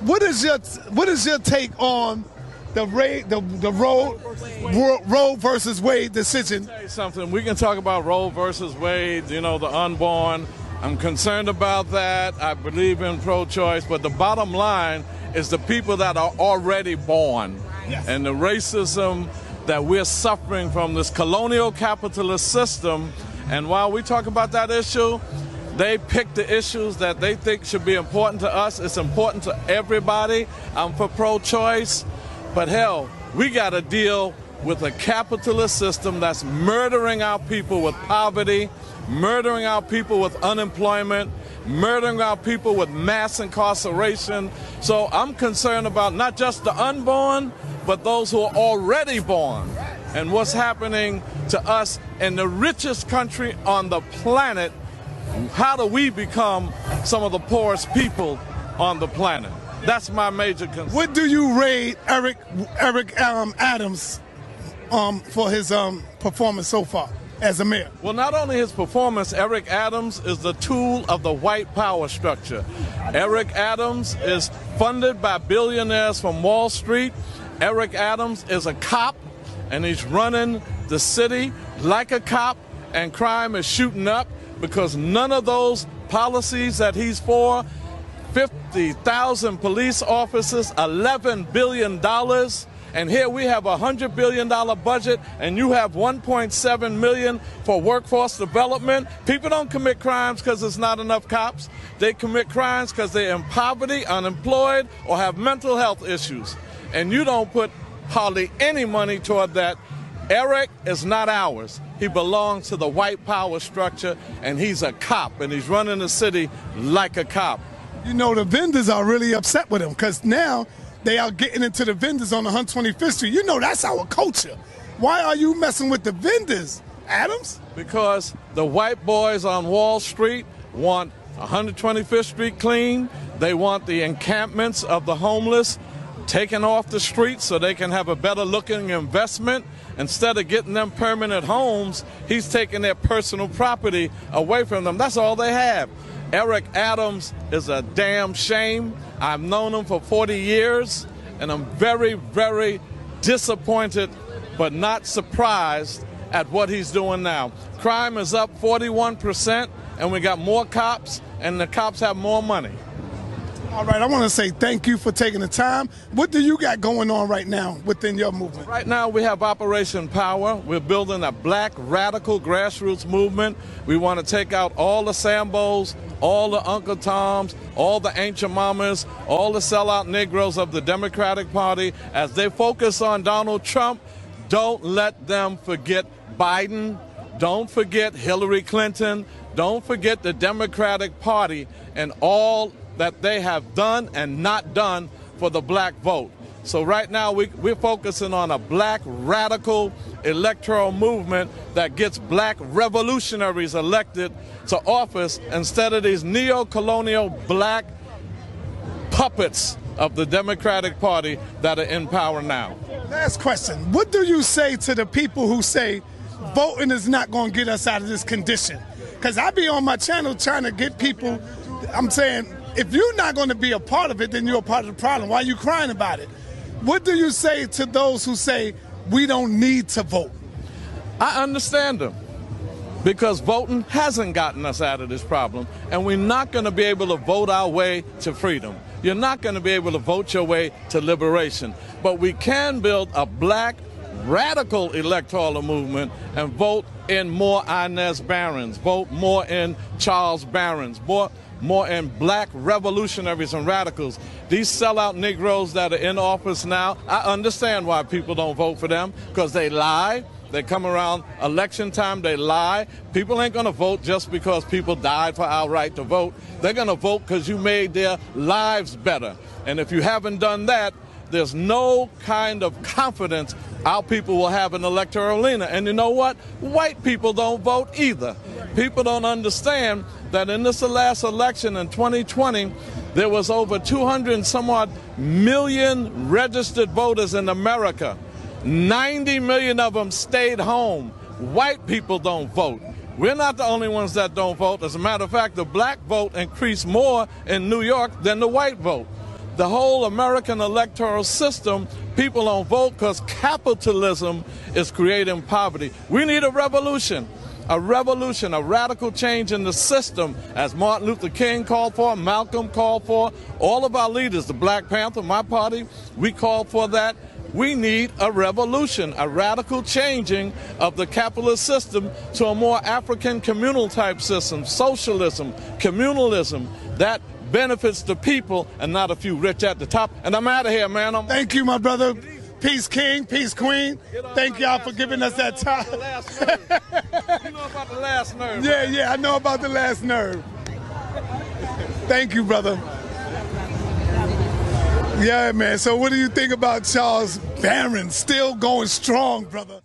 What is your take on the Roe versus Wade decision? Tell you something. We can talk about Roe versus Wade. You know, the unborn. I'm concerned about that. I believe in pro-choice, but the bottom line is the people that are already born, yes, and the racism that we're suffering from this colonial capitalist system. And while we talk about that issue, they pick the issues that they think should be important to us. It's important to everybody. I'm for pro-choice, but hell, we got to deal with a capitalist system that's murdering our people with poverty, murdering our people with unemployment, murdering our people with mass incarceration. So I'm concerned about not just the unborn, but those who are already born, and what's happening to us in the richest country on the planet. How do we become some of the poorest people on the planet? That's my major concern. What do you rate Eric Adams for his performance so far as a mayor? Well, not only his performance, Eric Adams is the tool of the white power structure. Eric Adams is funded by billionaires from Wall Street. Eric Adams is a cop, and he's running the city like a cop, and crime is shooting up because none of those policies that he's for, 50,000 police officers, $11 billion, and here we have a $100 billion budget, and you have $1.7 million for workforce development. People don't commit crimes because there's not enough cops. They commit crimes because they're in poverty, unemployed, or have mental health issues. And you don't put hardly any money toward that. Eric is not ours. He belongs to the white power structure, and he's a cop, and he's running the city like a cop. You know, the vendors are really upset with him because now they are getting into the vendors on 125th Street. You know, that's our culture. Why are you messing with the vendors, Adams? Because the white boys on Wall Street want 125th Street clean. They want the encampments of the homeless taken off the streets so they can have a better looking investment. Instead of getting them permanent homes, he's taking their personal property away from them. That's all they have. Eric Adams is a damn shame. I've known him for 40 years, and I'm very, very disappointed but not surprised at what he's doing now. Crime is up 41%, and we got more cops, and the cops have more money. All right, I want to say thank you for taking the time. What do you got going on right now within your movement? Right now we have Operation Power. We're building a black radical grassroots movement. We want to take out all the Sambos, all the Uncle Toms, all the ancient mamas, all the sellout Negroes of the Democratic Party. As they focus on Donald Trump, don't let them forget Biden. Don't forget Hillary Clinton. Don't forget the Democratic Party and all that they have done and not done for the black vote. So right now we're focusing on a black radical electoral movement that gets black revolutionaries elected to office instead of these neo-colonial black puppets of the Democratic Party that are in power now. Last question. What do you say to the people who say voting is not going to get us out of this condition? Because I be on my channel trying to get people, I'm saying, if you're not going to be a part of it, then you're a part of the problem. Why are you crying about it? What do you say to those who say we don't need to vote? I understand them because voting hasn't gotten us out of this problem, and we're not going to be able to vote our way to freedom. You're not going to be able to vote your way to liberation, but we can build a black radical electoral movement and vote in more Inez Barons, vote more in Charles Barons, more in black revolutionaries and radicals. These sellout Negroes that are in office now, I understand why people don't vote for them, because they lie. They come around election time, they lie. People ain't gonna vote just because people died for our right to vote. They're gonna vote because you made their lives better. And if you haven't done that, there's no kind of confidence our people will have an electoral arena. And you know what? White people don't vote either. People don't understand that in this last election in 2020, there was over 200 and some odd million registered voters in America. 90 million of them stayed home. White people don't vote. We're not the only ones that don't vote. As a matter of fact, the black vote increased more in New York than the white vote. the whole American electoral system, people don't vote because capitalism is creating poverty. We need a revolution, a radical change in the system, as Martin Luther King called for, Malcolm called for, all of our leaders, the Black Panther, my party, we called for that. We need a revolution, a radical changing of the capitalist system to a more African communal type system, socialism, communalism, that benefits the people and not a few rich at the top. And I'm out of here, man. Thank you, my brother. Peace King, peace Queen. Thank y'all for giving us that time. You know about the last nerve. Yeah, I know about the last nerve. Thank you, brother. Yeah, man. So what do you think about Charles Barron still going strong, brother?